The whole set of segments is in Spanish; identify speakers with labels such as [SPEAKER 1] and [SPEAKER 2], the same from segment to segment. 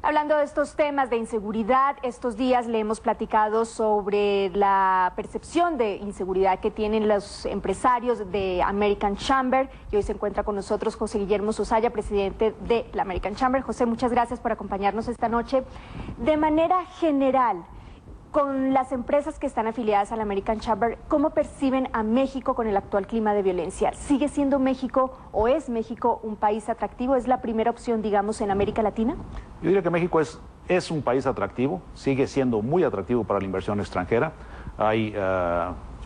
[SPEAKER 1] Hablando de estos temas de inseguridad, estos días le hemos platicado sobre la percepción de inseguridad que tienen los empresarios de American Chamber y hoy se encuentra con nosotros José Guillermo Sosaya, presidente de la American Chamber. José, muchas gracias por acompañarnos esta noche. De manera general, con las empresas que están afiliadas a la American Chamber, ¿cómo perciben a México con el actual clima de violencia? ¿Sigue siendo México o es México un país atractivo? ¿Es la primera opción, digamos, en América Latina?
[SPEAKER 2] Yo diría que México es un país atractivo, sigue siendo muy atractivo para la inversión extranjera. Hay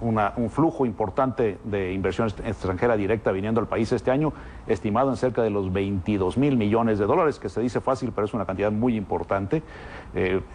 [SPEAKER 2] un flujo importante de inversión extranjera directa viniendo al país este año, estimado en cerca de los 22,000 millones de dólares, que se dice fácil, pero es una cantidad muy importante.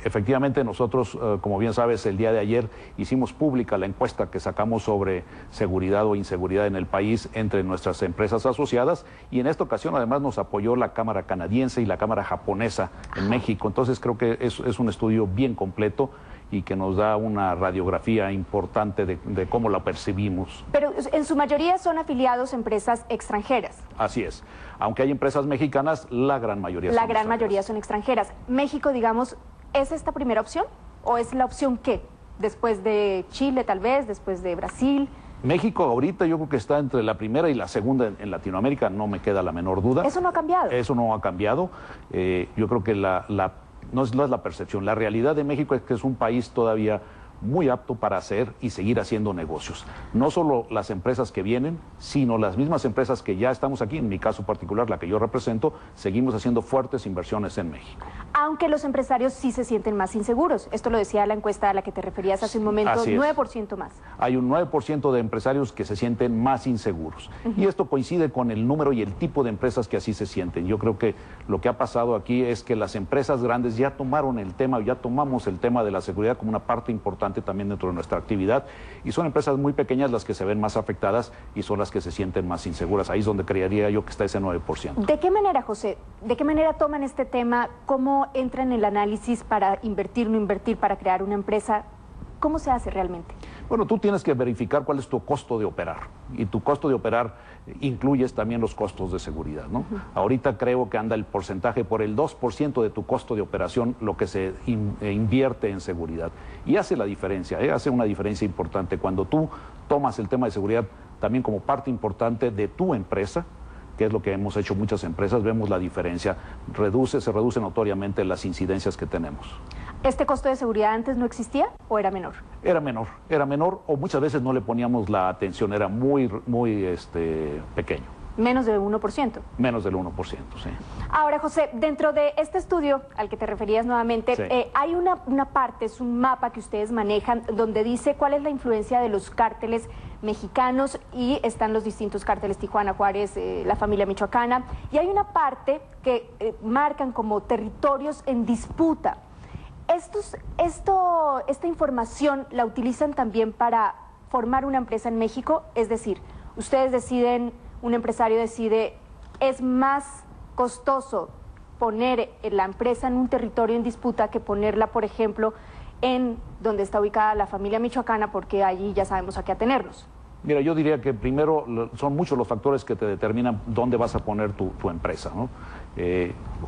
[SPEAKER 2] Efectivamente, nosotros, como bien sabes, el día de ayer hicimos pública la encuesta que sacamos sobre seguridad o inseguridad en el país entre nuestras empresas asociadas, y en esta ocasión además nos apoyó la Cámara Canadiense y la Cámara Japonesa en México. Entonces creo que es un estudio bien completo y que nos da una radiografía importante de cómo la percibimos.
[SPEAKER 1] Pero en su mayoría son afiliados a empresas extranjeras.
[SPEAKER 2] Así es. Aunque hay empresas mexicanas, la gran mayoría
[SPEAKER 1] La gran mayoría son extranjeras. México, digamos, ¿es esta primera opción? ¿O es la opción qué? Después de Chile, tal vez, después de Brasil.
[SPEAKER 2] México ahorita yo creo que está entre la primera y la segunda en Latinoamérica, no me queda la menor duda.
[SPEAKER 1] ¿Eso no ha cambiado?
[SPEAKER 2] Eso no ha cambiado. Yo creo que no es la percepción. La realidad de México es que es un país todavía muy apto para hacer y seguir haciendo negocios. No solo las empresas que vienen, sino las mismas empresas que ya estamos aquí, en mi caso particular, la que yo represento, seguimos haciendo fuertes inversiones en México.
[SPEAKER 1] Aunque los empresarios sí se sienten más inseguros. Esto lo decía la encuesta a la que te referías hace un momento, 9% más.
[SPEAKER 2] Hay un 9% de empresarios que se sienten más inseguros. Y esto coincide con el número y el tipo de empresas que así se sienten. Yo creo que lo que ha pasado aquí es que las empresas grandes ya tomaron el tema, ya tomamos el tema de la seguridad como una parte importante también dentro de nuestra actividad, y son empresas muy pequeñas las que se ven más afectadas y son las que se sienten más inseguras. Ahí es donde creería yo que está ese 9%.
[SPEAKER 1] ¿De qué manera, José? ¿De qué manera toman este tema? ¿Cómo entran en el análisis para invertir, no invertir, para crear una empresa? ¿Cómo se hace realmente?
[SPEAKER 2] Bueno, tú tienes que verificar cuál es tu costo de operar, y tu costo de operar incluyes también los costos de seguridad, ¿no? Ahorita creo que anda el porcentaje por el 2% de tu costo de operación lo que se invierte en seguridad, y hace la diferencia, hace una diferencia importante cuando tú tomas el tema de seguridad también como parte importante de tu empresa, que es lo que hemos hecho muchas empresas. Vemos la diferencia, se reduce notoriamente las incidencias que tenemos.
[SPEAKER 1] ¿Este costo de seguridad antes no existía o era menor?
[SPEAKER 2] Era menor, o muchas veces no le poníamos la atención, era muy pequeño.
[SPEAKER 1] Menos del 1%.
[SPEAKER 2] Menos del 1%, sí.
[SPEAKER 1] Ahora, José, dentro de este estudio al que te referías nuevamente, sí, hay una parte, es un mapa que ustedes manejan, donde dice cuál es la influencia de los cárteles mexicanos, y están los distintos cárteles: Tijuana, Juárez, la familia michoacana, y hay una parte que marcan como territorios en disputa. Esta información la utilizan también para formar una empresa en México, es decir, ustedes deciden, un empresario decide, es más costoso poner la empresa en un territorio en disputa que ponerla, por ejemplo, en donde está ubicada la familia michoacana, porque allí ya sabemos a qué atenernos.
[SPEAKER 2] Mira, yo diría que primero son muchos los factores que te determinan dónde vas a poner tu empresa, ¿no?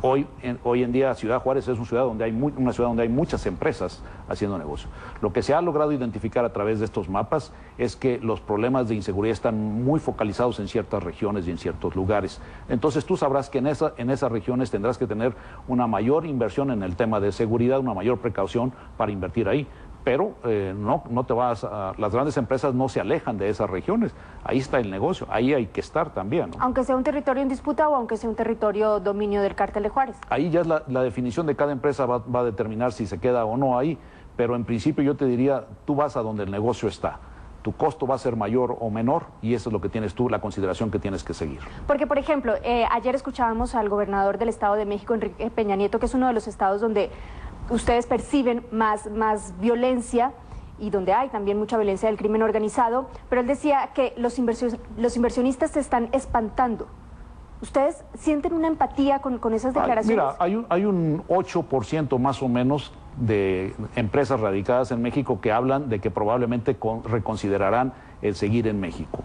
[SPEAKER 2] Hoy en día Ciudad Juárez es una ciudad donde hay muchas empresas haciendo negocio. Lo que se ha logrado identificar a través de estos mapas es que los problemas de inseguridad están muy focalizados en ciertas regiones y en ciertos lugares. Entonces tú sabrás que en esas regiones tendrás que tener una mayor inversión en el tema de seguridad, una mayor precaución para invertir ahí. Pero no te vas las grandes empresas no se alejan de esas regiones. Ahí está el negocio, ahí hay que estar también, ¿no?
[SPEAKER 1] Aunque sea un territorio en disputa o aunque sea un territorio dominio del cártel de Juárez.
[SPEAKER 2] Ahí ya es la definición de cada empresa va a determinar si se queda o no ahí, pero en principio yo te diría, tú vas a donde el negocio está. Tu costo va a ser mayor o menor, y eso es lo que tienes tú, la consideración que tienes que seguir.
[SPEAKER 1] Porque, por ejemplo, ayer escuchábamos al gobernador del Estado de México, Enrique Peña Nieto, que es uno de los estados donde ustedes perciben más violencia y donde hay también mucha violencia del crimen organizado, pero él decía que los inversionistas se están espantando. ¿Ustedes sienten una empatía con esas declaraciones?
[SPEAKER 2] Mira, hay un 8% más o menos de empresas radicadas en México que hablan de que probablemente reconsiderarán el seguir en México.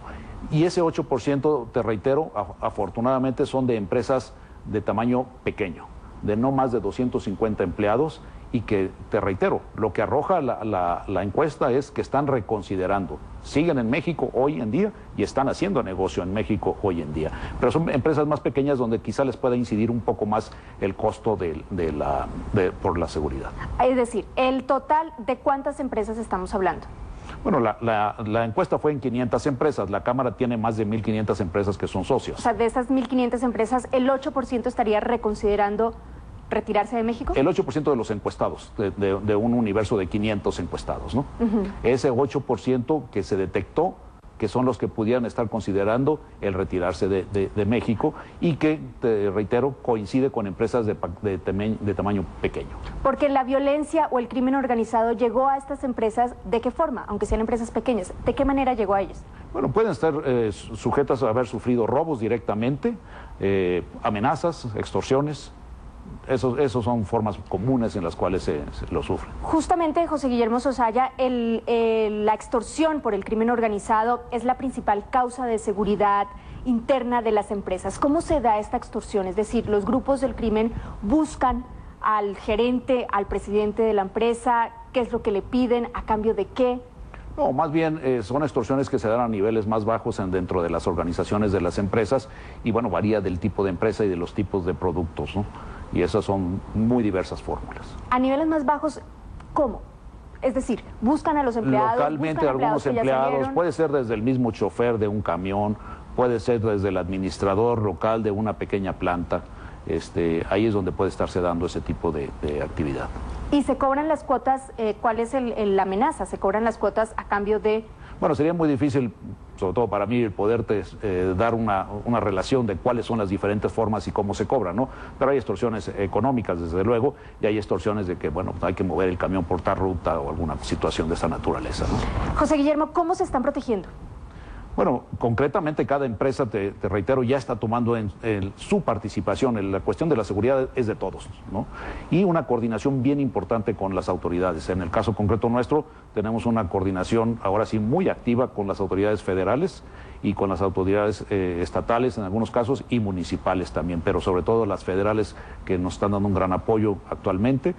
[SPEAKER 2] Y ese 8%, te reitero, afortunadamente son de empresas de tamaño pequeño. de no más de 250 empleados y que, te reitero, lo que arroja la encuesta es que están reconsiderando. Siguen en México hoy en día y están haciendo negocio en México hoy en día. Pero son empresas más pequeñas donde quizá les pueda incidir un poco más el costo por la seguridad.
[SPEAKER 1] Es decir, el total, ¿de cuántas empresas estamos hablando?
[SPEAKER 2] Bueno, la encuesta fue en 500 empresas. La Cámara tiene más de 1.500 empresas que son socios.
[SPEAKER 1] O sea, de esas 1.500 empresas, ¿el 8% estaría reconsiderando retirarse de México?
[SPEAKER 2] El 8% de los encuestados, de un universo de 500 encuestados, ¿no? Ese 8% que se detectó, que son los que pudieran estar considerando el retirarse de México y que, te reitero, coincide con empresas de tamaño pequeño.
[SPEAKER 1] Porque la violencia o el crimen organizado llegó a estas empresas, ¿de qué forma? Aunque sean empresas pequeñas, ¿de qué manera llegó a ellas?
[SPEAKER 2] Bueno, pueden estar sujetas a haber sufrido robos directamente, amenazas, extorsiones. Esos son formas comunes en las cuales se lo sufren.
[SPEAKER 1] Justamente, José Guillermo Sosaya, la extorsión por el crimen organizado es la principal causa de seguridad interna de las empresas. ¿Cómo se da esta extorsión? Es decir, los grupos del crimen buscan al gerente, al presidente de la empresa, ¿qué es lo que le piden? ¿A cambio de qué?
[SPEAKER 2] No, más bien son extorsiones que se dan a niveles más bajos dentro de las organizaciones de las empresas y, bueno, varía del tipo de empresa y de los tipos de productos, ¿no? Y esas son muy diversas fórmulas.
[SPEAKER 1] A niveles más bajos, ¿cómo? Es decir, buscan a los empleados.
[SPEAKER 2] Localmente algunos empleados, puede ser desde el mismo chofer de un camión, puede ser desde el administrador local de una pequeña planta. Ahí es donde puede estarse dando ese tipo de actividad.
[SPEAKER 1] ¿Y se cobran las cuotas? ¿Cuál es la amenaza? ¿Se cobran las cuotas a cambio de...?
[SPEAKER 2] Bueno, sería muy difícil, sobre todo para mí, el poderte dar una relación de cuáles son las diferentes formas y cómo se cobran, ¿no? Pero hay extorsiones económicas, desde luego, y hay extorsiones de que, bueno, hay que mover el camión por tal ruta o alguna situación de esa naturaleza, ¿no?
[SPEAKER 1] José Guillermo, ¿cómo se están protegiendo?
[SPEAKER 2] Bueno, concretamente cada empresa, te reitero, ya está tomando en su participación. La cuestión de la seguridad es de todos, ¿no? Y una coordinación bien importante con las autoridades. En el caso concreto nuestro, tenemos una coordinación ahora sí muy activa con las autoridades federales y con las autoridades estatales en algunos casos y municipales también, pero sobre todo las federales que nos están dando un gran apoyo actualmente.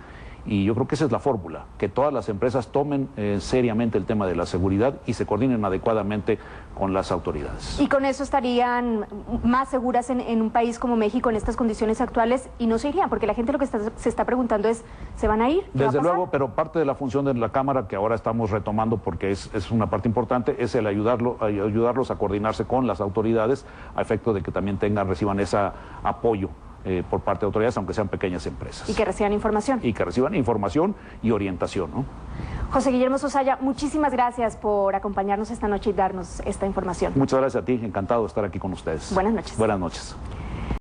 [SPEAKER 2] Y yo creo que esa es la fórmula, que todas las empresas tomen seriamente el tema de la seguridad y se coordinen adecuadamente con las autoridades.
[SPEAKER 1] ¿Y con eso estarían más seguras en un país como México en estas condiciones actuales y no se irían? Porque la gente lo que se está preguntando es, ¿se van a ir?
[SPEAKER 2] Desde luego, pero parte de la función de la Cámara, que ahora estamos retomando porque es una parte importante, es el ayudarlos a coordinarse con las autoridades a efecto de que también reciban ese apoyo por parte de autoridades, aunque sean pequeñas empresas.
[SPEAKER 1] Y que reciban información.
[SPEAKER 2] Y que reciban información y orientación, ¿no?
[SPEAKER 1] José Guillermo Sosaya, muchísimas gracias por acompañarnos esta noche y darnos esta información.
[SPEAKER 2] Muchas gracias a ti, encantado de estar aquí con ustedes.
[SPEAKER 1] Buenas noches.
[SPEAKER 2] Buenas noches.